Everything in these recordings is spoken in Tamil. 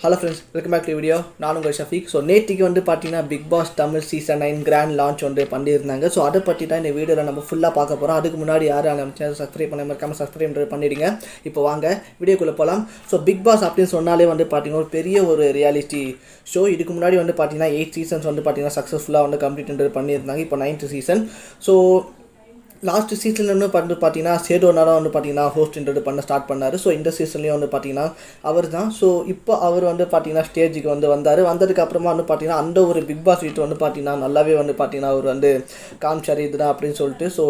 Hello friends, welcome back to video. நான் உங்கள் ஷஃபீக். ஸோ நேற்றுக்கு வந்து பார்த்தீங்கன்னா Bigg Boss Tamil season 9 grand launch வந்து பண்ணியிருந்தாங்க. ஸோ அதை பற்றி தான் இந்த வீடியோவில் நம்ம ஃபுல்லாக பார்க்க போகிறோம். அதுக்கு முன்னாடி யாரும் நம்ம சேனல் சப்ஸ்கிரைப் பண்ண மறக்காமல் சப்ஸ்கிரைப் பண்ணிவிடுங்க. இப்போ வாங்க வீடியோக்குள்ளே போகலாம். ஸோ பிக் பாஸ் அப்படின்னு சொன்னாலே வந்து பார்த்தீங்கன்னா ஒரு பெரிய ஒரு ரியாலிட்டி ஷோ. இதுக்கு முன்னாடி வந்து பார்த்தீங்கன்னா 8 சீசன்ஸ் வந்து பார்த்தீங்கன்னா சக்ஸஸ்ஃபுல்லாக வந்து கம்ப்ளீட் பண்ணியிருந்தாங்க. இப்போ 9th சீசன். ஸோ லாஸ்ட் சீசனில் வந்து பார்த்தீங்கன்னா சேடோனாலும் வந்து பார்த்தீங்கன்னா ஹோஸ்ட் பண்ண ஸ்டார்ட் பண்ணார். ஸோ இந்த சீசன்லேயும் வந்து பார்த்தீங்கன்னா அவர் தான். ஸோ இப்போ அவர் வந்து பார்த்தீங்கன்னா ஸ்டேஜுக்கு வந்ததுக்கு அப்புறமா வந்து பார்த்தீங்கன்னா அந்த ஒரு பிக் பாஸ் வீட்டு வந்து பார்த்தீங்கன்னா நல்லாவே வந்து பார்த்தீங்கன்னா அவர் வந்து காமிச்சார் இதுதான் அப்படின்னு சொல்லிட்டு. ஸோ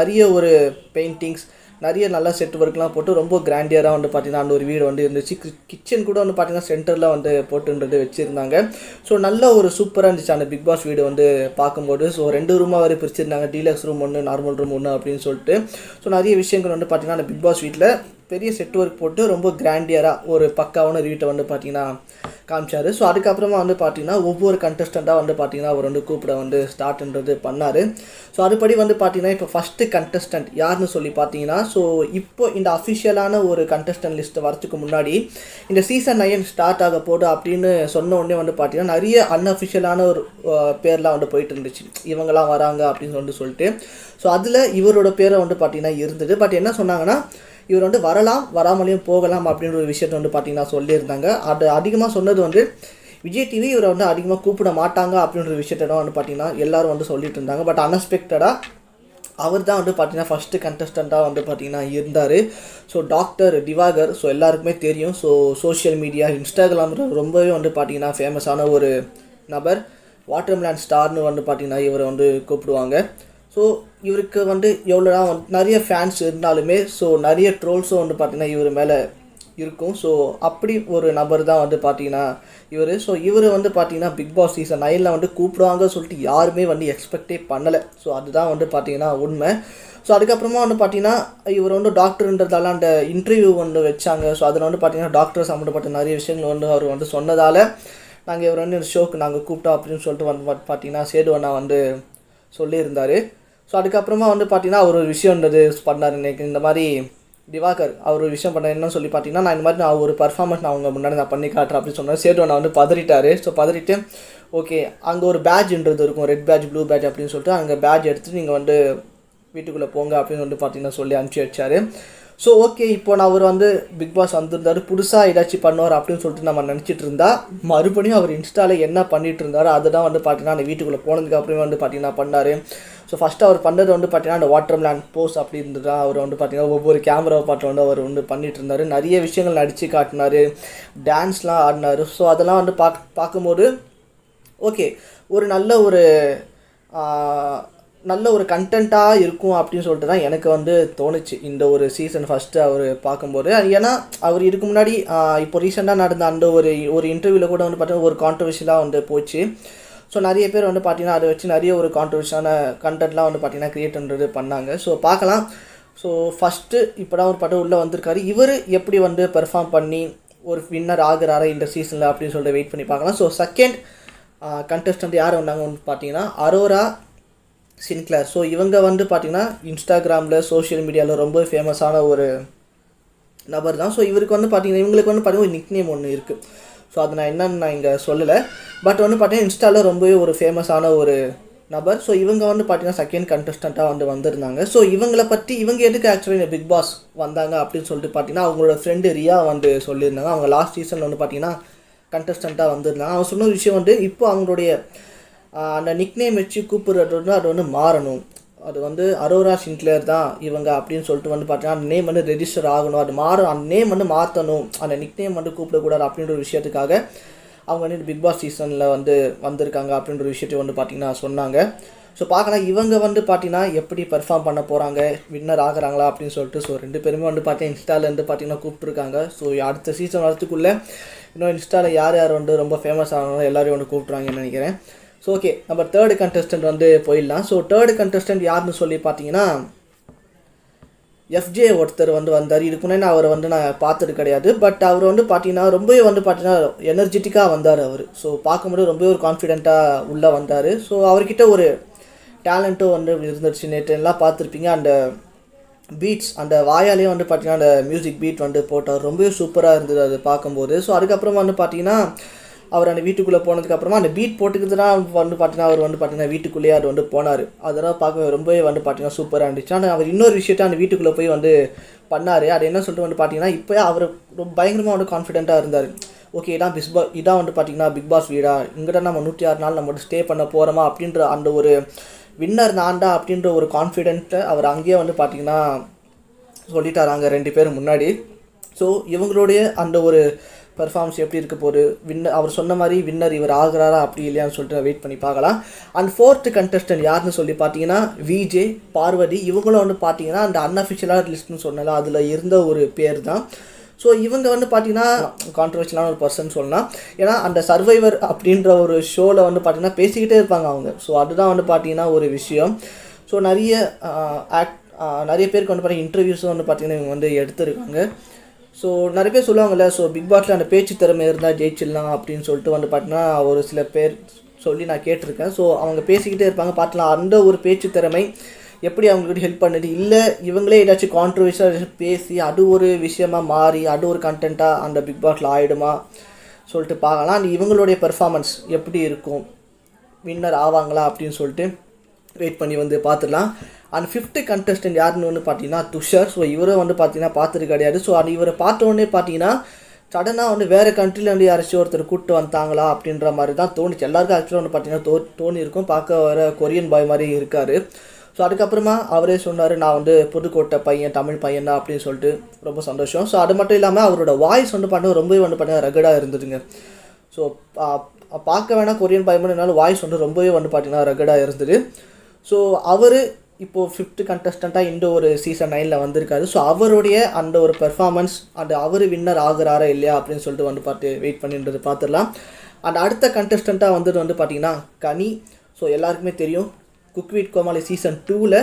நிறைய ஒரு பெயிண்டிங்ஸ், நிறைய நல்ல செட் ஒர்க்லாம் போட்டு ரொம்ப கிராண்டியராக வந்து பார்த்தீங்கன்னா அந்த ஒரு வீடு வந்து இருந்துச்சு. கிச்சன் கூட வந்து பார்த்தீங்கன்னா சென்டரில் வந்து போட்டுன்றது வச்சுருந்தாங்க. ஸோ நல்ல ஒரு சூப்பராக இருந்துச்சு அந்த பிக் பாஸ் வீடு வந்து பார்க்கும்போது. ஸோ 2 ரூமாக வரை பிரிச்சிருந்தாங்க, டீலக்ஸ் ரூம் ஒன்று, நார்மல் ரூம் ஒன்று அப்படின்னு சொல்லிட்டு. ஸோ நிறைய விஷயங்கள் வந்து பார்த்தீங்கன்னா அந்த பிக் பாஸ் வீட்டில் பெரிய செட் ஒர்க் போட்டு ரொம்ப கிராண்டியராக ஒரு பக்காவான வீட்டை வந்து பார்த்தீங்கன்னா காமிச்சார். ஸோ அதுக்கப்புறமா வந்து பார்த்தீங்கன்னா ஒவ்வொரு கண்டஸ்டண்ட்டாக வந்து பார்த்தீங்கன்னா அவர் வந்து கூப்பிட வந்து ஸ்டார்ட்ன்றது பண்ணார். ஸோ அதுபடி வந்து பார்த்தீங்கன்னா இப்போ ஃபஸ்ட்டு கண்டஸ்டன்ட் யாருன்னு சொல்லி பார்த்தீங்கன்னா, ஸோ இப்போ இந்த அஃபிஷியலான ஒரு கண்டஸ்டன்ட் லிஸ்ட்டு வரதுக்கு முன்னாடி இந்த சீசன் 9 ஸ்டார்ட் ஆக போடு அப்படின்னு சொன்ன உடனே வந்து பார்த்தீங்கன்னா நிறைய அன்அஃபிஷியலான ஒரு பேர்லாம் வந்து போயிட்டு இருந்துச்சு, இவங்கெல்லாம் வராங்க அப்படின்னு சொல்லிட்டு. ஸோ அதில் இவரோட பேரை வந்து பார்த்தீங்கன்னா இருந்தது. பட் என்ன சொன்னாங்கன்னா, இவர் வந்து வரலாம், வராமலையும் போகலாம் அப்படின்ற ஒரு விஷயத்தை வந்து பார்த்தீங்கன்னா சொல்லியிருந்தாங்க. அது அதிகமாக சொன்னது வந்து விஜய் டிவி இவரை வந்து அதிகமாக கூப்பிட மாட்டாங்க அப்படின்ற விஷயத்தை தான் வந்து பார்த்தீங்கன்னா எல்லோரும் வந்து சொல்லிட்டு இருந்தாங்க. பட் அன்எக்ஸ்பெக்டடாக அவர் தான் வந்து பார்த்தீங்கன்னா ஃபஸ்ட்டு கண்டஸ்டண்ட்டாக வந்து பார்த்தீங்கன்னா இருந்தார். ஸோ டாக்டர் திவாகர், ஸோ எல்லாருக்குமே தெரியும். ஸோ சோஷியல் மீடியா, இன்ஸ்டாகிராம் ரொம்பவே வந்து பார்த்தீங்கன்னா ஃபேமஸான ஒரு நபர். வாட்டர்மெலன் ஸ்டார்னு வந்து பார்த்தீங்கன்னா இவரை வந்து கூப்பிடுவாங்க. ஸோ இவருக்கு வந்து எவ்வளோதான் நிறைய ஃபேன்ஸ் இருந்தாலுமே ஸோ நிறைய ட்ரோல்ஸும் வந்து பார்த்திங்கன்னா இவர் மேலே இருக்கும். ஸோ அப்படி ஒரு நபர் தான் வந்து பார்த்திங்கன்னா இவர். ஸோ இவர் வந்து பார்த்திங்கன்னா பிக் பாஸ் சீசன் 9 வந்து கூப்பிடுவாங்க சொல்லிட்டு யாருமே வந்து எக்ஸ்பெக்டே பண்ணலை. ஸோ அதுதான் வந்து பார்த்திங்கன்னா உண்மை. ஸோ அதுக்கப்புறமா வந்து பார்த்திங்கன்னா இவர் வந்து டாக்டர்ன்றதால அந்த இன்டர்வியூ வந்து வச்சாங்க. ஸோ அதில் வந்து பார்த்திங்கன்னா டாக்டர் சம்மந்தப்பட்ட நிறைய விஷயங்கள் வந்து அவர் வந்து சொன்னதால் நாங்கள் இவர் வந்து இந்த ஷோக்கு நாங்கள் கூப்பிட்டோம் அப்படின்னு சொல்லிட்டு வந்து பார்த்திங்கன்னா சேதுவண்ணா வந்து சொல்லியிருந்தார். ஸோ அதுக்கப்புறமா வந்து பார்த்தீங்கன்னா அவர் ஒரு விஷயம்ன்றது பண்ணார். இன்றைக்கி இந்த மாதிரி திவாகர் அவர் ஒரு விஷயம் பண்ண என்னன்னு சொல்லி பார்த்தீங்கன்னா, நான் இந்த மாதிரி நான் ஒரு பர்ஃபார்மன்ஸ் நான் அவங்க முன்னாடி நான் பண்ணி காட்டுறேன் அப்படின்னு சொன்னேன். சேட்டு நான் வந்து பதறிட்டார். ஸோ பதறிட்டு ஓகே அங்கே ஒரு பேட்ஜ்ன்றது இருக்கும், ரெட் பேட்ஜ் ப்ளூ பேட்ஜ் அப்படின்னு சொல்லிட்டு அங்கே பேட்ஜ் எடுத்துகிட்டு நீங்கள் வந்து வீட்டுக்குள்ளே போங்க அப்படின்னு வந்து பார்த்தீங்கன்னா சொல்லி அனுப்பிச்சி வச்சார். ஸோ ஓகே இப்போ நான் அவர் வந்து பிக் பாஸ் வந்திருந்தார், புதுசாக ஏதாச்சும் பண்ணுவார் அப்படின்னு சொல்லிட்டு நம்ம நினச்சிட்டு இருந்தால் மறுபடியும் அவர் இன்ஸ்டாவில் என்ன பண்ணிகிட்டு இருந்தார் அதை தான் வந்து பார்த்தீங்கன்னா அந்த வீட்டுக்குள்ளே போனதுக்கு அப்புறமே வந்து பார்த்தீங்கன்னா பண்ணார். ஸோ ஃபஸ்ட்டு அவர் பண்ணது வந்து பார்த்தீங்கன்னா அந்த வாட்டர்மெலன் போஸ் அப்படி இருந்தது தான். அவர் வந்து பார்த்தீங்கன்னா ஒவ்வொரு கேமராவை பாட்டு வந்து அவர் வந்து பண்ணிகிட்டு இருந்தார். நிறைய விஷயங்கள் நடித்து காட்டினார், டான்ஸ்லாம் ஆடினார். ஸோ அதெல்லாம் வந்து பார்க்கும்போது ஓகே ஒரு நல்ல ஒரு கண்டென்ட்டாக இருக்கும் அப்படின்னு சொல்லிட்டு தான் எனக்கு வந்து தோணுச்சு இந்த ஒரு சீசன் ஃபஸ்ட்டு அவர் பார்க்கும்போது. ஏன்னா அவர் இதுக்கு முன்னாடி இப்போ ரீசெண்டாக நடந்த அந்த ஒரு இன்டர்வியூவில் கூட வந்து பார்த்தீங்கன்னா ஒரு கான்ட்ரவர்ஷியலாக வந்து போச்சு. ஸோ நிறைய பேர் வந்து பார்த்திங்கன்னா அதை வச்சு நிறைய ஒரு கான்ட்ரவர்ஷியலான கண்டென்ட்லாம் வந்து பார்த்திங்கன்னா க்ரியேட் பண்ணாங்க. ஸோ பார்க்கலாம். ஸோ ஃபஸ்ட்டு இப்போ தான் ஒரு படம் உள்ளே வந்திருக்காரு. இவர் எப்படி வந்து பெர்ஃபார்ம் பண்ணி ஒரு வின்னர் ஆகுறாரா இந்த சீசனில் அப்படின்னு சொல்லிட்டு வெயிட் பண்ணி பார்க்கலாம். ஸோ செகண்ட் கண்டஸ்டன்ட் யார் வந்தாங்க வந்து பார்த்தீங்கன்னா அரோரா சின்க்ளேர். ஸோ இவங்க வந்து பார்த்திங்கன்னா இன்ஸ்டாகிராமில் சோஷியல் மீடியாவில் ரொம்ப ஃபேமஸான ஒரு நபர் தான். ஸோ இவருக்கு வந்து பார்த்திங்கன்னா இவங்களுக்கு வந்து பார்த்திங்கன்னா ஒரு நிக்நேம் ஒன்று இருக்குது. ஸோ அது நான் என்னன்னு நான் இங்கே சொல்லலை. பட் வந்து பார்த்திங்கன்னா இன்ஸ்டாவில் ரொம்பவே ஒரு ஃபேமஸான ஒரு நபர். ஸோ இவங்க வந்து பார்த்திங்கன்னா செகண்ட் கண்டஸ்டண்ட்டாக வந்திருந்தாங்க. ஸோ இவங்களை பற்றி இவங்க எதுக்கு ஆக்சுவலி இந்த பிக் பாஸ் வந்தாங்க அப்படின்னு சொல்லிட்டு பார்த்திங்கன்னா அவங்களோட ஃப்ரெண்டு ரியா வந்து சொல்லியிருந்தாங்க. அவங்க லாஸ்ட் சீசனில் வந்து பார்த்திங்கன்னா கண்டஸ்டண்ட்டாக வந்திருந்தாங்க. அவங்க சொன்ன விஷயம் வந்து இப்போ அவங்களுடைய அந்த நிக்நேம் வச்சு கூப்பிடுறது வந்து அது வந்து மாறணும். அது வந்து அரோரா சின்க்ளேர் தான் இவங்க அப்படின்னு சொல்லிட்டு வந்து பார்த்தீங்கன்னா அந்த நேம் வந்து ரெஜிஸ்டர் ஆகணும், அது அந்த நேம் வந்து மாற்றணும், அந்த நிக்நேம் வந்து கூப்பிடக்கூடாது அப்படின்ற ஒரு விஷயத்துக்காக அவங்க வந்து பிக் பாஸ் சீசனில் வந்திருக்காங்க அப்படின்ற விஷயத்தை வந்து பார்த்திங்கன்னா சொன்னாங்க. ஸோ பார்க்கலாம் இவங்க வந்து பார்த்திங்கன்னா எப்படி பெர்ஃபார்ம் பண்ண போகிறாங்க, வின்னர் ஆகிறாங்களா அப்படின்னு சொல்லிட்டு. ஸோ 2 பேருமே வந்து பார்த்தீங்கன்னா இன்ஸ்டாலேருந்து பார்த்திங்கன்னா கூப்பிட்ருக்காங்க. ஸோ அடுத்த சீசன் வரத்துக்குள்ளே இன்னும் இன்ஸ்டாவில் யார் வந்து ரொம்ப ஃபேமஸ் ஆகணும் எல்லாரையும் வந்து கூப்பிட்றாங்கன்னு நினைக்கிறேன். ஸோ ஓகே நம்ம தேர்டு கண்டஸ்டன்ட் வந்து போயிடலாம். ஸோ தேர்டு கண்டஸ்டன்ட் யாருன்னு சொல்லி பார்த்தீங்கன்னா எஃப்ஜே ஒருத்தர் வந்தார். இதுக்கு முன்னாடி அவரை நான் பார்த்தது கிடையாது. பட் அவர் வந்து பார்த்தீங்கன்னா ரொம்பவே வந்து பார்த்தீங்கன்னா எனர்ஜெட்டிக்காக வந்தார் அவர். ஸோ பார்க்கும்போது ரொம்பவே ஒரு கான்ஃபிடென்ட்டாக உள்ளே வந்தார். ஸோ அவர்கிட்ட ஒரு டேலண்ட்டும் இருந்துச்சு. நேற்று எல்லாம் பார்த்துருப்பீங்க அந்த பீட்ஸ் அந்த வாயாலே வந்து பார்த்தீங்கன்னா அந்த மியூசிக் பீட் வந்து போட்டார், ரொம்பவே சூப்பராக இருந்தது அது பார்க்கும்போது. ஸோ அதுக்கப்புறமா வந்து பார்த்தீங்கன்னா அவர் அந்த வீட்டுக்குள்ளே போனதுக்கப்புறமா அந்த பீட் போட்டுக்கிட்டு தான் வந்து பார்த்தீங்கன்னா அவர் வந்து பார்த்தீங்கன்னா வீட்டுக்குள்ளேயே அது வந்து போனார். அதெல்லாம் பார்க்க ரொம்பவே வந்து பார்த்தீங்கன்னா சூப்பராக இருந்துச்சு. ஆனால் அவர் இன்னொரு விஷயத்த அந்த வீட்டுக்குள்ளே போய் வந்து பண்ணார். அது என்ன சொல்லிட்டு வந்து பார்த்தீங்கன்னா இப்போ அவர் பயங்கரமாக வந்து கான்ஃபிடென்ட்டாக இருந்தார். ஓகே, இதான் வந்து பார்த்தீங்கன்னா பிக் பாஸ் வீடா, இங்கே தான் நம்ம 106 நாள் நம்ம வந்து ஸ்டே பண்ண போகிறோமா அப்படின்ற அந்த ஒரு வின்னர் நான்டா அப்படின்ற ஒரு கான்ஃபிடென்ட்டை அவர் அங்கேயே வந்து பார்த்தீங்கன்னா சொல்லிட்டாராங்க 2 பேரும் முன்னாடி. ஸோ இவங்களுடைய அந்த ஒரு பெர்ஃபார்மன்ஸ் எப்படி இருக்க போகுது, வின்னர் அவர் சொன்ன மாதிரி வின்னர் இவர் ஆகிறாரா அப்படி இல்லையான்னு சொல்லிட்டு வெயிட் பண்ணி பார்க்கலாம். அண்ட் 4th கண்டஸ்டன்ட் யாருன்னு சொல்லி பார்த்தீங்கன்னா விஜே, பார்வதி. இவங்களும் வந்து பார்த்தீங்கன்னா அந்த அன்அஃபிஷியலாக லிஸ்ட்னு சொன்னால அதில் இருந்த ஒரு பேர் தான். ஸோ இவங்க வந்து பார்த்தீங்கன்னா கான்ட்ரவர்ஷியலான ஒரு பர்சன் சொல்லலாம். ஏன்னா அந்த சர்வைவர் அப்படின்ற ஒரு ஷோவில் வந்து பார்த்தீங்கன்னா பேசிக்கிட்டே இருப்பாங்க அவங்க. ஸோ அதுதான் வந்து பார்த்தீங்கன்னா ஒரு விஷயம். ஸோ நிறைய பேருக்கு வந்து பார்த்தீங்கன்னா இன்டர்வியூஸும் வந்து பார்த்தீங்கன்னா இவங்க வந்து எடுத்துருக்காங்க. ஸோ நிறைய பேர் சொல்லுவாங்கள்ல, ஸோ பிக் பாஸில் அந்த பேச்சு திறமை இருந்தால் ஜெயிச்சிடலாம் அப்படின்னு சொல்லிட்டு வந்து பார்த்தீங்கன்னா ஒரு சில பேர் சொல்லி நான் கேட்டிருக்கேன். ஸோ அவங்க பேசிக்கிட்டே இருப்பாங்க, பார்க்கலாம் அந்த ஒரு பேச்சு திறமை எப்படி அவங்களுக்கு ஹெல்ப் பண்ணுது, இல்லை இவங்களே ஏதாச்சும் கான்ட்ரவர்ஷியலாக பேசி அது ஒரு விஷயமாக மாறி அது ஒரு கண்டென்ட்டாக அந்த பிக் பாஸில் ஆகிடுமா சொல்லிட்டு பார்க்கலாம். அண்ட் இவங்களுடைய பெர்ஃபார்மன்ஸ் எப்படி இருக்கும், வின்னர் ஆவாங்களா அப்படின்னு சொல்லிட்டு வெயிட் பண்ணி வந்து பார்த்துடலாம். அண்ட் 5th கண்டஸ்டன்ட் யாருன்னு வந்து பார்த்தீங்கன்னா துஷார். ஸோ இவரும் வந்து பார்த்தீங்கன்னா பார்த்துட்டு கிடையாது. ஸோ அது இவரை பார்த்தோன்னே பார்த்தீங்கன்னா சடனாக வந்து வேறு கண்ட்ரியில் வந்து யாராச்சும் ஒருத்தர் கூப்பிட்டு வந்தாங்களா அப்படின்ற மாதிரி தான் தோணுச்சு. எல்லாருக்கும் ஆக்சுவலாக வந்து பார்த்தீங்கன்னா தோணியிருக்கும், பார்க்க வர கொரியன் பாய் மாதிரி இருக்கார். ஸோ அதுக்கப்புறமா அவரே சொன்னார், நான் வந்து புதுக்கோட்டை பையன், தமிழ் பையன் தான் அப்படின்னு சொல்லிட்டு ரொம்ப சந்தோஷம். ஸோ அது மட்டும் இல்லாமல் அவரோட வாய்ஸ் வந்து பார்த்தீங்கன்னா ரொம்பவே வந்து பார்த்தீங்கன்னா ரகடாக இருந்ததுங்க. ஸோ பார்க்க வேணால் கொரியன் பாய் மாதிரி இருந்தாலும் வாய்ஸ் வந்து ரொம்பவே வந்து பார்த்தீங்கன்னா ரகடாக இருந்தது. ஸோ அவர் இப்போது 5th கண்டஸ்டண்ட்டாக இந்த ஒரு சீசன் 9 வந்திருக்காரு. ஸோ அவருடைய அந்த ஒரு பெர்ஃபார்மன்ஸ் அந்த அவர் வின்னர் ஆகுறாரா இல்லையா அப்படின்னு சொல்லிட்டு வந்து வெயிட் பண்ணின்றது பார்த்துடலாம். அந்த அடுத்த கண்டஸ்டண்ட்டாக வந்து பார்த்தீங்கன்னா கனி. ஸோ எல்லாருக்குமே தெரியும், குக் வித் கோமாளி சீசன் 2ல்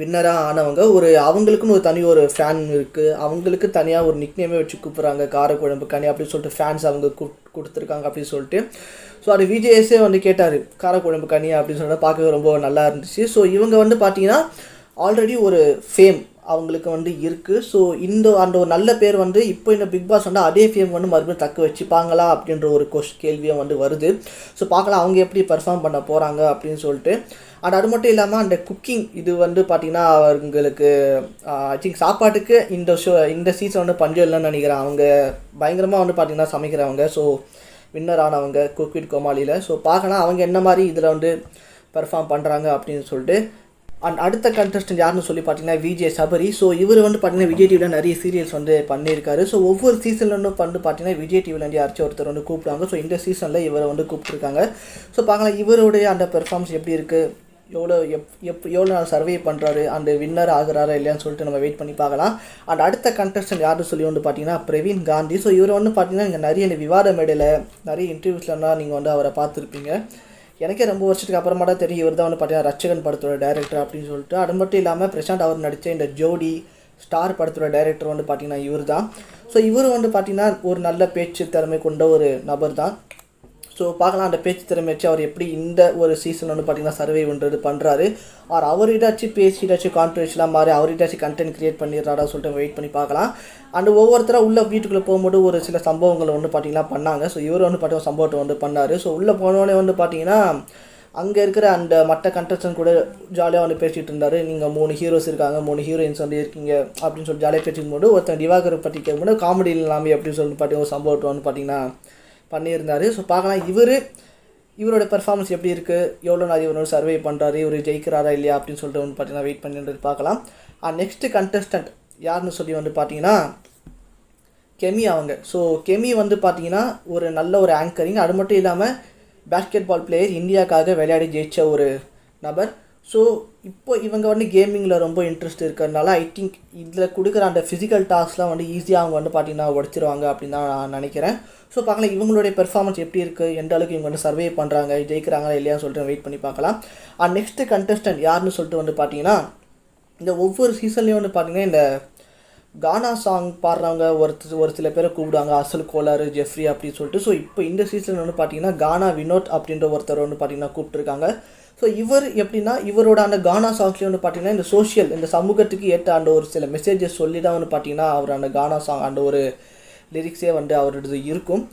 வின்னராக ஆனவங்க. அவங்களுக்குன்னு ஒரு தனி ஒரு ஃபேன் இருக்குது, அவங்களுக்கு தனியாக ஒரு நிக்நேமே வச்சு கூப்பிட்றாங்க, காரக்குழம்பு கனி அப்படின்னு சொல்லிட்டு ஃபேன்ஸ் அவங்க கொடுத்துருக்காங்க அப்படின்னு சொல்லிட்டு. ஸோ அது விஜேஎஸே வந்து கேட்டார், காரக்குழம்பு கனி அப்படின்னு சொல்லிட்டு பார்க்கவே ரொம்ப நல்லா இருந்துச்சு. ஸோ இவங்க வந்து பார்த்தீங்கன்னா ஆல்ரெடி ஒரு ஃபேம் அவங்களுக்கு வந்து இருக்குது. ஸோ அந்த ஒரு நல்ல பேர் வந்து இப்போ இந்த பிக் பாஸ் வந்து அதே ஃபேம் வந்து மறுபடியும் தக்க வச்சுப்பாங்களா அப்படின்ற ஒரு கேள்வியும் வந்து வருது. ஸோ பார்க்கலாம் அவங்க எப்படி பர்ஃபார்ம் பண்ண போகிறாங்க அப்படின்னு சொல்லிட்டு. அண்ட் அது மட்டும் இல்லாமல் அந்த குக்கிங் இது வந்து பார்த்திங்கன்னா அவங்களுக்கு ஐ திங்க் சாப்பாட்டுக்கு இந்த சீசன் வந்து பஞ்சம் இல்லைன்னு நினைக்கிறேன். அவங்க பயங்கரமாக வந்து பார்த்திங்கன்னா சமைக்கிறவங்க. ஸோ வின்னர் ஆனவங்க குக் வித் கோமாளியில். ஸோ பார்க்கலாம் அவங்க என்ன மாதிரி இதில் வந்து பர்ஃபார்ம் பண்ணுறாங்க அப்படின்னு சொல்லிட்டு. அண்ட் அடுத்த கண்டஸ்டன்ட் யாருன்னு சொல்லி பார்த்தீங்கன்னா விஜே சபரி. ஸோ இவர் வந்து பார்த்தீங்கன்னா விஜய் டிவியில் நிறைய சீரியல்ஸ் வந்து பண்ணியிருக்காரு. ஸோ ஒவ்வொரு சீசன்லேருந்து வந்து பார்த்தீங்கன்னா விஜய் டிவிலேருந்து யாராச்சும் ஒருத்தர் வந்து கூப்பிடுவாங்க. ஸோ இந்த சீசனில் இவரை வந்து கூப்பிட்டுருக்காங்க. ஸோ பார்க்கலாம் இவருடைய அந்த பெர்ஃபார்மன்ஸ் எப்படி இருக்குது, எவ்வளோ நாள் சர்வே பண்ணுறாரு, அந்த வின்னர் ஆகுறாரா இல்லையான்னு சொல்லிட்டு நம்ம வெயிட் பண்ணி பார்க்கலாம். அண்ட் அடுத்த கண்டஸ்டன்ட் யாருன்னு சொல்லி வந்து பார்த்தீங்கன்னா பிரவீன் காந்தி. ஸோ இவர் வந்து பார்த்தீங்கன்னா நீங்கள் நிறைய விவாத மேடையில் நிறைய இன்டர்வியூஸ்லாம் நீங்கள் வந்து அவரை பார்த்துருப்பீங்க. எனக்கே ரொம்ப வருஷத்துக்கு அப்புறமா தான் தெரியும் இவர் தான் வந்து பார்த்தீங்கன்னா ரட்சகன் படத்தோட டைரக்டர் அப்படின்னு சொல்லிட்டு. அது மட்டும் இல்லாமல் பிரசாந்த் அவர் நடித்த இந்த ஜோடி ஸ்டார் படத்தோட டைரக்டர் வந்து பார்த்தீங்கன்னா இவர் தான். ஸோ இவர் வந்து பார்த்தீங்கன்னா ஒரு நல்ல பேச்சு திறமை கொண்ட ஒரு நபர் தான். ஸோ பார்க்கலாம் அந்த பேச்சு திறமை வச்சு அவர் எப்படி இந்த ஒரு சீசன் வந்து பார்த்தீங்கன்னா சர்வே பண்ணுறாரு. அவரிடாச்சும் பேசிட்டாச்சும் கான்ட்ரவர்ஷியலாக மாறி அவரிடாச்சும் கண்டென்ட் க்ரியேட் பண்ணிடுறாரா சொல்லிட்டு வெயிட் பண்ணி பார்க்கலாம். அண்ட் ஒவ்வொருத்தராக உள்ள வீட்டுக்குள்ளே போகும்போது ஒரு சில சம்பவங்களை வந்து பார்த்தீங்கன்னா பண்ணாங்க. ஸோ இவர் வந்து பார்த்தீங்கன்னா சம்பவத்தை வந்து பண்ணார். ஸோ உள்ளே போனோடனே வந்து பார்த்தீங்கன்னா அங்கே இருக்கிற அந்த மற்ற கண்டஸ்டன்ட் கூட ஜாலியாக வந்து பேசிகிட்டு இருந்தார். நீங்கள் 3 ஹீரோஸ் இருக்காங்க, 3 ஹீரோயின்ஸ் வந்து இருக்கீங்க அப்படின்னு சொல்லி ஜாலியாக பேசிக்கும் போது ஒருத்தன் திவாகரை பற்றி கேட்கும்போது காமெடி இல்லாமல் அப்படின்னு சொல்லிட்டு பார்த்தீங்கன்னா ஒரு சம்பவத்தை வந்து பார்த்தீங்கன்னா பண்ணியிருந்தார். ஸோ பார்க்கலாம் இவரோட பெர்ஃபார்மன்ஸ் எப்படி இருக்குது, எவ்வளோ நாள் இவரோட சர்வே பண்ணுறாரு, இவர் ஜெயிக்கிறாரா இல்லையா அப்படின்னு சொல்லிட்டு வந்து பார்த்தீங்கன்னா வெயிட் பண்ணிட்டு பார்க்கலாம். நெக்ஸ்ட்டு கண்டஸ்டன்ட் யாருன்னு சொல்லி வந்து பார்த்தீங்கன்னா கெமி அவங்க. ஸோ கெமி வந்து பார்த்தீங்கன்னா ஒரு நல்ல ஒரு ஆங்கரிங், அது மட்டும் இல்லாமல் பேஸ்கெட் பால் பிளேயர், இந்தியாவுக்காக விளையாடி ஜெயித்த ஒரு நபர். ஸோ இப்போ இவங்க வந்து கேமிங்கில் ரொம்ப இன்ட்ரெஸ்ட் இருக்கிறதுனால ஐ திங்க் இதில் கொடுக்குற அந்த ஃபிசிக்கல் டாஸ்க்லாம் வந்து ஈஸியாக அவங்க வந்து பார்த்தீங்கன்னா உடச்சிருவாங்க அப்படின்னு தான் நான் நினைக்கிறேன். ஸோ பார்க்கலாம் இவங்களுடைய பெர்ஃபார்மன்ஸ் எப்படி இருக்குது, எந்த அளவுக்கு இவங்க வந்து சர்வே பண்ணுறாங்க, ஜெயிக்கிறாங்களா இல்லையான்னு சொல்லிட்டு வெயிட் பண்ணி பார்க்கலாம். நெக்ஸ்ட்டு கண்டஸ்டன்ட் யாருன்னு சொல்லிட்டு வந்து பார்த்தீங்கன்னா இந்த ஒவ்வொரு சீசன்லேயும் வந்து பார்த்தீங்கன்னா இந்த கானா சாங் பாடுறவங்க ஒரு சில பேரை கூப்பிடுவாங்க, அசல் கோளாறு, ஜெஃப்ரி அப்படின்னு சொல்லிட்டு. ஸோ இப்போ இந்த சீசன் வந்து பார்த்தீங்கன்னா கானா வினோத் அப்படின்ற ஒருத்தர் வந்து பார்த்தீங்கன்னா கூப்பிட்டுருக்காங்க. ஸோ இவர் எப்படின்னா இவரோட அந்த கானா சாங்ஸ்லேயே வந்து பார்த்தீங்கன்னா இந்த சோஷியல் இந்த சமூகத்துக்கு ஏற்ற அந்த ஒரு சில மெசேஜஸ் சொல்லி தான் வந்து பார்த்தீங்கன்னா அவர் அந்த கானா சாங் அந்த ஒரு லிரிக்ஸே வந்து அவரோடது இருக்கும்.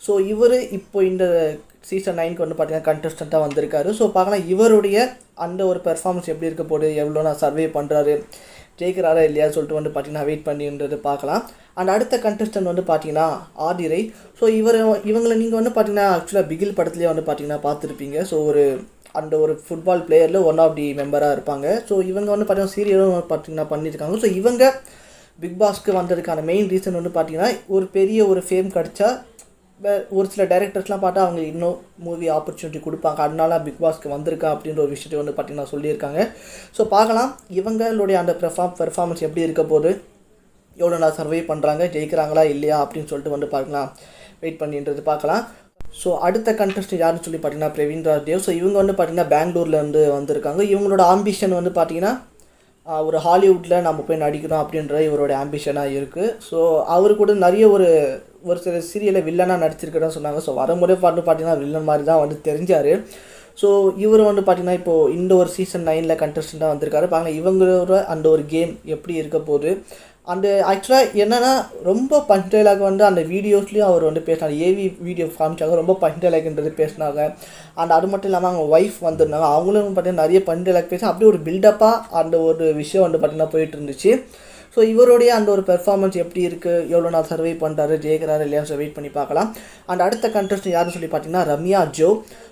ஸோ இவர் இப்போ இந்த சீசன் 9க்கு வந்து பார்த்தீங்கன்னா கண்டஸ்டண்ட்டாக வந்திருக்காரு. ஸோ பார்க்கலாம் இவருடைய அந்த ஒரு பெர்ஃபார்மன்ஸ் எப்படி இருக்க போது, எவ்வளோ நான் சர்வே பண்ணுறாரு, ஜெயிக்கிறாரா இல்லையா சொல்லிட்டு வந்து பார்த்தீங்கன்னா வெயிட் பண்ணின்றது பார்க்கலாம். அண்ட் அடுத்த கண்டஸ்டன்ட் வந்து பார்த்தீங்கன்னா ஆதிரை. ஸோ இவங்களை நீங்கள் வந்து பார்த்தீங்கன்னா ஆக்சுவலாக பிகில் படத்துலேயே வந்து பார்த்தீங்கன்னா பார்த்துருப்பீங்க. ஸோ அந்த ஒரு ஃபுட்பால் பிளேயரில் ஒன் ஆஃப் தி மெம்பராக இருப்பாங்க. ஸோ இவங்க வந்து பார்த்தீங்கன்னா சீரியலும் பார்த்தீங்கன்னா பண்ணியிருக்காங்க. ஸோ இவங்க பிக் பாஸ்க்கு வந்ததுக்கான மெயின் ரீசன் வந்து பார்த்தீங்கன்னா ஒரு பெரிய ஒரு ஃபேம் கிடச்சா ஒரு சில டைரக்டர்ஸ்லாம் பார்த்தா அவங்க இன்னும் மூவி ஆப்பர்ச்சுனிட்டி கொடுப்பாங்க, அதனால பிக் பாஸ்க்கு வந்திருக்கா அப்படின்ற ஒரு விஷயத்தை வந்து பார்த்தீங்கன்னா சொல்லியிருக்காங்க. ஸோ பார்க்கலாம் இவங்களுடைய அந்த பெர்ஃபார்மன்ஸ் எப்படி இருக்க போது, எவ்வளோ நான் சர்வே பண்ணுறாங்க, ஜெயிக்கிறாங்களா இல்லையா அப்படின்னு சொல்லிட்டு வந்து பார்க்கலாம், வெயிட் பண்ணின்றது பார்க்கலாம். ஸோ அடுத்த கண்டஸ்ட் யாருன்னு சொல்லி பார்த்தீங்கன்னா பிரவீன் ராஜ்தேவ். ஸோ இவங்க வந்து பார்த்தீங்கன்னா பெங்களூர்லேருந்து வந்திருக்காங்க. இவங்களோட ஆம்பிஷன் வந்து பார்த்தீங்கன்னா ஒரு ஹாலிவுட்டில் நம்ம போய் நடிக்கணும் அப்படின்ற இவரோட ஆம்பிஷனாக இருக்குது. ஸோ அவர் கூட நிறைய ஒரு சில சீரியலில் வில்லனாக நடிச்சிருக்கிறதா சொன்னாங்க. ஸோ வரும்போதே பார்த்தீங்கன்னா வில்லன் மாதிரி தான் வந்து தெரிஞ்சார். ஸோ இவர் வந்து பார்த்திங்கன்னா இப்போது இந்த ஒரு சீசன் 9ல் கண்டஸ்டண்ட்டாக வந்திருக்காரு. பாருங்கள் இவங்களோட அந்த ஒரு கேம் எப்படி இருக்க போகுது. அந்த ஆக்சுவலாக என்னென்னா ரொம்ப பஞ்ச் வந்து அந்த வீடியோஸ்லேயும் அவர் வந்து பேசினார். ஏவி வீடியோ காமிச்சாங்க, ரொம்ப பஞ்ச் பேசினாங்க. அண்ட் அது மட்டும் இல்லாமல் அவங்க ஒய்ஃப் வந்திருந்தாங்க, அவங்களும் பார்த்திங்கன்னா நிறைய பஞ்ச் பேசி அப்படியே ஒரு பில்டப்பாக அந்த ஒரு விஷயம் வந்து பார்த்திங்கன்னா போயிட்டு இருந்துச்சு. ஸோ இவருடைய அந்த ஒரு பெர்ஃபார்மன்ஸ் எப்படி இருக்குது, எவ்வளோ நாள் சர்வே பண்ணுறாரு, ஜெயிக்கிறாரு இல்லையா, ஸோ வெயிட் பண்ணி பார்க்கலாம். அண்ட் அடுத்த கண்டஸ்ட் யாருன்னு சொல்லி பார்த்தீங்கன்னா ரம்யா ஜோ.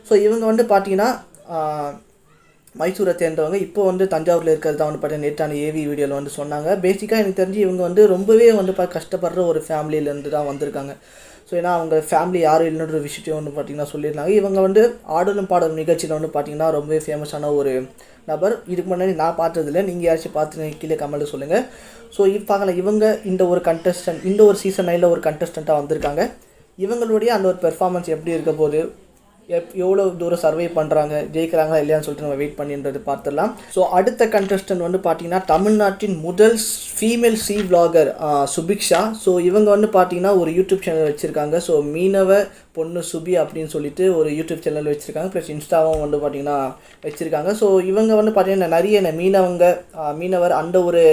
ஸோ இவங்க வந்து பார்த்தீங்கன்னா மைசூரை சேர்ந்தவங்க, இப்போ வந்து தஞ்சாவூரில் இருக்கிறது தான் வந்து பார்த்தீங்கன்னா நேற்றான ஏவி வீடியோவில் வந்து சொன்னாங்க. பேசிக்காக எனக்கு தெரிஞ்சு இவங்க வந்து ரொம்பவே வந்து கஷ்டப்படுற ஒரு ஃபேமிலியிலேருந்து தான் வந்திருக்காங்க. ஸோ ஏன்னா அவங்க ஃபேமிலி யாரும் இல்லைன்ற விஷயத்தையும் வந்து பார்த்திங்கன்னா சொல்லியிருந்தாங்க. இவங்க வந்து ஆடலும் பாடலும் நிகழ்ச்சியில் வந்து பார்த்திங்கன்னா ரொம்பவே ஃபேமஸான ஒரு நபர். இதுக்கு முன்னாடி நான் பார்த்ததில்ல, நீங்கள் யாராச்சும் பார்த்து கீழே கமெண்ட்டில் சொல்லுங்கள். ஸோ பார்க்கலாம் இவங்க இந்த ஒரு கண்டஸ்டன்ட் இந்த ஒரு சீசன் 9ல் ஒரு கண்டஸ்டண்ட்டாக வந்திருக்காங்க. இவங்களுடைய அந்த ஒரு பெர்ஃபார்மன்ஸ் எப்படி இருக்க போது, எவ்வளோ தூரம் சர்வே பண்ணுறாங்க, ஜெயிக்கிறாங்களா இல்லையான்னு சொல்லிட்டு நம்ம வெயிட் பண்ணின்றது பார்த்துடலாம். ஸோ அடுத்த கண்டஸ்டன்ட் வந்து பார்த்தீங்கன்னா தமிழ்நாட்டின் முதல் female C vlogger Subiksha. So இவங்க வந்து பார்த்தீங்கன்னா ஒரு யூடியூப் சேனல் வச்சுருக்காங்க. ஸோ மீனவ பொண்ணு சுபி அப்படின்னு சொல்லிட்டு ஒரு யூடியூப் சேனல் வச்சுருக்காங்க, ப்ளஸ் இன்ஸ்டாவும் வந்து பார்த்திங்கன்னா வச்சுருக்காங்க. ஸோ இவங்க வந்து பார்த்திங்கன்னா நிறைய மீனவர் அந்த ஒரு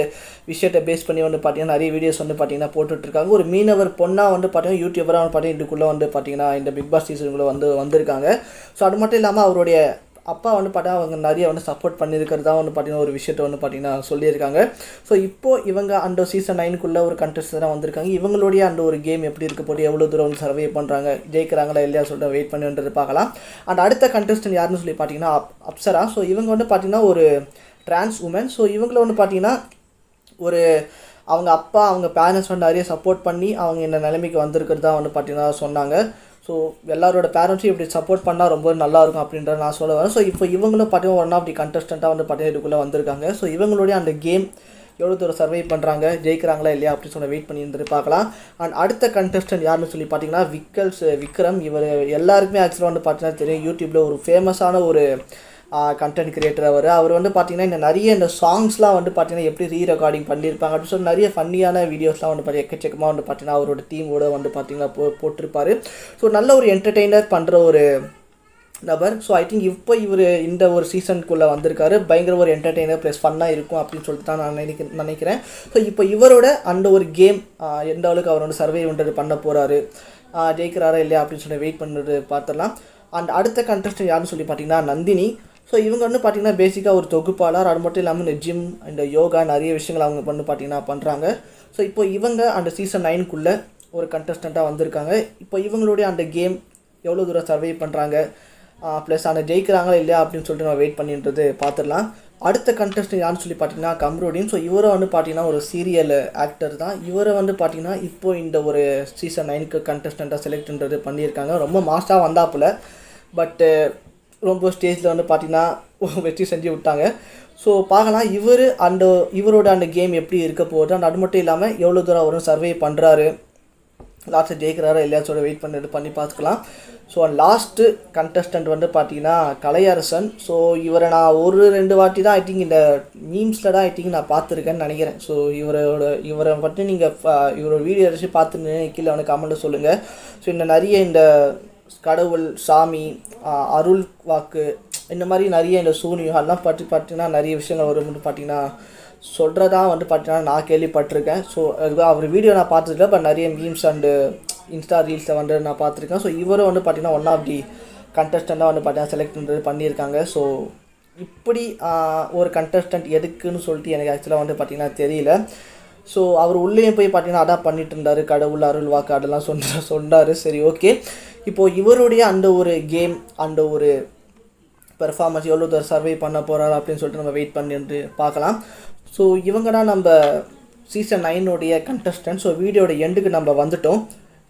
விஷயத்தை பேஸ் பண்ணி வந்து பார்த்திங்கன்னா நிறைய வீடியோஸ் வந்து பார்த்திங்கன்னா போட்டுட்ருக்காங்க. ஒரு மீனவர் பொண்ணாக வந்து பார்த்திங்கன்னா யூடியூபராக வந்து பார்த்திங்கன்னா இதுக்குள்ளே வந்து பார்த்திங்கன்னா இந்த பிக் பாஸ் சீசனுக்குள்ளே வந்திருக்காங்க. ஸோ அது மட்டும் இல்லாமல் அவருடைய அப்பா வந்து பார்த்தா அவங்க நிறைய வந்து சப்போர்ட் பண்ணியிருக்கிறதா வந்து பார்த்திங்கன்னா ஒரு விஷயத்தை வந்து பார்த்திங்கன்னா சொல்லியிருக்காங்க. ஸோ இப்போது இவங்க அந்த சீசன் 9க்குள்ளே ஒரு கண்டஸ்டன்டாக வந்திருக்காங்க. இவங்களுடைய அந்த ஒரு கேம் எப்படி இருக்க போது, எவ்வளோ தூரம் வந்து சர்வே பண்ணுறாங்க, ஜெயிக்கிறாங்களா இல்லையா சொல்லிட்டு வெயிட் பண்ணின்றது பார்க்கலாம். அண்ட் அடுத்த கண்டஸ்டன்ட் யாருன்னு சொல்லி பார்த்தீங்கன்னா அப்சரா. ஸோ இவங்க வந்து பார்த்திங்கன்னா ஒரு டிரான்ஸ் உமன். ஸோ இவங்கள வந்து பார்த்திங்கன்னா ஒரு அவங்க அப்பா அவங்க பேரண்ட்ஸ் வந்து நிறைய சப்போர்ட் பண்ணி அவங்க இந்த நிலைமைக்கு வந்திருக்கிறதா வந்து பார்த்திங்கன்னா சொன்னாங்க. ஸோ எல்லாரோட பேரண்ட்ஸும் இப்படி சப்போர்ட் பண்ணால் ரொம்ப நல்லாயிருக்கும் அப்படின்றத நான் சொல்ல வரேன். ஸோ இப்போ இவங்களும் பார்த்தீங்கன்னா ஒன் ஆஃப் தி கண்டஸ்டண்ட்டாக வந்து பார்த்தீங்கன்னா இதுக்குள்ளே வந்திருக்காங்க. ஸோ இவங்களுடைய அந்த கேம் எவ்வளோ தூரம் சர்வை பண்ணுறாங்க, ஜெயிக்கிறாங்களா இல்லையா அப்படின்னு சொல்லி வெயிட் பண்ணி இருந்துட்டு பார்க்கலாம். அண்ட் அடுத்த கண்டஸ்டன்ட் யாருன்னு சொல்லி பார்த்தீங்கன்னா விக்ரம். இவர் எல்லாருக்குமே ஆக்சுவலாக வந்து பார்த்தீங்கன்னா தெரியும், யூடியூப்பில் ஒரு ஃபேமஸான ஒரு கண்டென்ட் கிரியேட்டர். அவர் வந்து பார்த்திங்கன்னா இந்த நிறைய இந்த சாங்ஸ்லாம் வந்து பார்த்திங்கன்னா எப்படி ரீ ரெக்கார்டிங் பண்ணியிருப்பாங்க அப்படின்னு சொல்லி நிறைய ஃபன்னியான வீடியோஸ்லாம் வந்து பார்த்திங்கன்னா எக்கச்சக்கமாக வந்து பார்த்திங்கன்னா அவரோட டீமோட வந்து பார்த்திங்கன்னா போட்டிருப்பார். ஸோ நல்ல ஒரு என்டர்டெய்னர் பண்ணுற ஒரு நபர். ஸோ ஐ திங்க் இப்போ இவர் இந்த ஒரு சீசனுக்குள்ளே வந்திருக்காரு. பயங்கர ஒரு என்டர்டெய்னர் ப்ளஸ் ஃபன்னாக இருக்கும் அப்படின்னு சொல்லிட்டு தான் நான் நினைக்கிறேன். ஸோ இப்போ இவரோட அந்த ஒரு கேம் எந்த அளவுக்கு அவர் வந்து சர்வே பண்ணுறது பண்ண போகிறாரு, ஜெயிக்கிறாரா இல்லையா அப்படின்னு சொல்லி வெயிட் பண்ணுறது பார்த்துடலாம். அண்ட் அடுத்த கண்டஸ்டன்ட் யாருன்னு சொல்லி பார்த்தீங்கன்னா நந்தினி. ஸோ இவங்க வந்து பார்த்திங்கன்னா பேசிக்காக ஒரு தொகுப்பாளர். அது மட்டும் இல்லாமல் இந்த ஜிம், இந்த யோகா நிறைய விஷயங்கள் அவங்க வந்து பார்த்திங்கன்னா பண்ணுறாங்க. ஸோ இப்போ இவங்க அந்த சீசன் 9க்குள்ளே ஒரு கண்டஸ்டண்ட்டாக வந்திருக்காங்க. இப்போ இவங்களுடைய அந்த கேம் எவ்வளோ தூரம் சர்வை பண்ணுறாங்க, ப்ளஸ் அந்த ஜெயிக்கிறாங்களா இல்லையா அப்படின்னு சொல்லிட்டு நம்ம வெயிட் பண்ணின்றது பார்த்துடலாம். அடுத்த கண்டஸ்டன்ட் யாருன்னு சொல்லி பார்த்தீங்கன்னா கம்ருதீன். ஸோ இவரை வந்து பார்த்திங்கன்னா ஒரு சீரியல் ஆக்டர் தான். இவரை வந்து பார்த்திங்கன்னா இப்போ இந்த ஒரு சீசன் 9க்கு கண்டஸ்டண்ட்டாக செலக்ட்ன்றது பண்ணியிருக்காங்க. ரொம்ப மாஸ்டாக வந்தாப்புல, பட்டு ரொம்ப ஸ்டேஜில் வந்து பார்த்திங்கன்னா வெற்றி செஞ்சு விட்டாங்க. ஸோ பார்க்கலாம் இவரோட அந்த கேம் எப்படி இருக்க போகுது. அண்ட் அது மட்டும் இல்லாமல் எவ்வளோ தூரம் அவரும் சர்வே பண்ணுறாரு, லாஸ்ட்டு ஜெயிக்கிறாரா இல்லையா சொல்ல வெயிட் பண்ணி பார்த்துக்கலாம். ஸோ லாஸ்ட்டு கண்டஸ்டன்ட் வந்து பார்த்தீங்கன்னா கலையரசன். ஸோ இவரை நான் 1-2 வாட்டி தான் ஐ திங்க் இந்த மீம்ஸில் தான் ஐ திங்க் நான் பார்த்துருக்கேன்னு நினைக்கிறேன். ஸோ இவரை பற்றி நீங்கள் இவரோட வீடியோ வச்சு பார்த்துன்னு கீழே வந்து கமெண்ட்டில் சொல்லுங்கள். ஸோ இந்த நிறைய இந்த கடவுள், சாமி, அருள் வாக்கு, இந்த மாதிரி நிறைய இந்த சூனியெல்லாம் பற்றி பார்த்தீங்கன்னா நிறைய விஷயங்கள் வரும் பார்த்தீங்கன்னா சொல்கிறதா வந்து பார்த்தீங்கன்னா நான் கேள்விப்பட்டிருக்கேன். ஸோ அவர் வீடியோ நான் பார்த்ததில்ல, பட் நிறைய மீம்ஸ் அண்டு இன்ஸ்டா ரீல்ஸை வந்து நான் பார்த்துருக்கேன். ஸோ இவரும் வந்து பார்த்தீங்கன்னா ஒன் ஆஃப் தி கண்டஸ்டண்ட்டாக வந்து பார்த்தீங்கன்னா செலக்ட் பண்ணியிருக்காங்க. ஸோ இப்படி ஒரு கண்டஸ்டன்ட் எதுக்குன்னு சொல்லிட்டு எனக்கு ஆக்சுவலாக வந்து பார்த்தீங்கன்னா தெரியல. ஸோ அவர் உள்ளேயும் போய் பார்த்தீங்கன்னா அதான் பண்ணிட்டு இருந்தார், கடவுள் அருள் வாக்கு அதெல்லாம் சொன்னார். சரி ஓகே, இப்போது இவருடைய அந்த ஒரு கேம் அந்த ஒரு பெர்ஃபார்மன்ஸ் எவ்வளோ தூரம் சர்வை பண்ண போகிறாரு அப்படின்னு சொல்லிட்டு நம்ம வெயிட் பண்ணி பார்க்கலாம். ஸோ இவங்க தான் நம்ம சீசன் 9 கண்டஸ்டன்ட். ஸோ வீடியோட எண்டுக்கு நம்ம வந்துட்டோம்.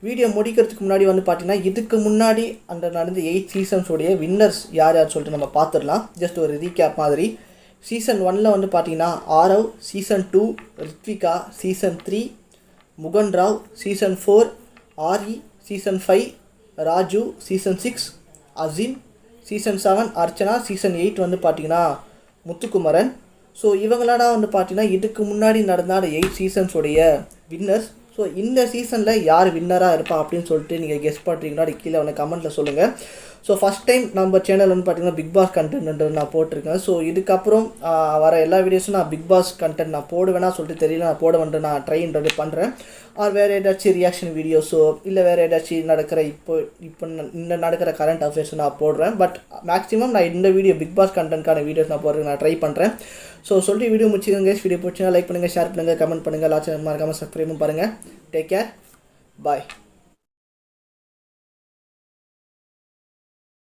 வீடியோ முடிக்கிறதுக்கு முன்னாடி வந்து பார்த்தீங்கன்னா இதுக்கு முன்னாடி அந்த நடந்த 8 சீசன்ஸோடைய வின்னர்ஸ் யார் யார் சொல்லிட்டு நம்ம பார்த்துடலாம். ஜஸ்ட் ஒரு ரீகேப் மாதிரி. சீசன் 1 வந்து பார்த்தீங்கன்னா Aarav, season 2 Rithvika, season 3 Mugen Rao, season 4 Aari, season 5 Raju, season 6 Azeem, season 7 Archana, season 8 வந்து பார்த்தீங்கன்னா முத்துக்குமரன். ஸோ இவங்களாம் வந்து பார்த்தீங்கன்னா இதுக்கு முன்னாடி நடந்த 8 சீசன்ஸோடைய வின்னர்ஸ். ஸோ இந்த சீசனில் யார் வின்னராக இருப்பா அப்படின்னு சொல்லிட்டு நீங்கள் கெஸ் பண்ணுறீங்கன்னா அது கீழே வந்து கமெண்ட்டில் சொல்லுங்கள். ஸோ ஃபஸ்ட் டைம் நம்ம சேனல் வந்து பார்த்திங்கன்னா பிக் பாஸ் கண்டென்ட் நான் போட்டிருக்கேன். ஸோ இதுக்கப்புறம் வர எல்லா வீடியோஸும் நான் பிக் பாஸ் கண்டென்ட் நான் போடுவேன்னா சொல்லிட்டு தெரியல, நான் போடுவேன்ட்டு நான் ட்ரைன்றது பண்ணுறேன். ஆர் வேறு ஏதாச்சும் ரியாக்ஷன் வீடியோஸோ இல்லை வேறு ஏதாச்சும் நடக்கிற இப்போ இந்த நடக்கிற கரண்ட் அஃபேர்ஸ் நான் போடுறேன். பட் மேக்ஸிமம் நான் இந்த வீடியோ பிக் பாஸ் கண்டென்ட்கான வீடியோஸ் நான் போடுறேன், நான் ட்ரை பண்ணுறேன். ஸோ சொல்லிட்டு வீடியோ முடிச்சுக்கோங்க. வீடியோ பிடிச்சிங்கன்னா லைக் பண்ணுங்கள், ஷேர் பண்ணுங்கள், கமெண்ட் பண்ணுங்கள், லாட்ஸ் மறக்காமல் சப்ஸ்கிரைபும் பாருங்கள். டேக் கேர், பாய்.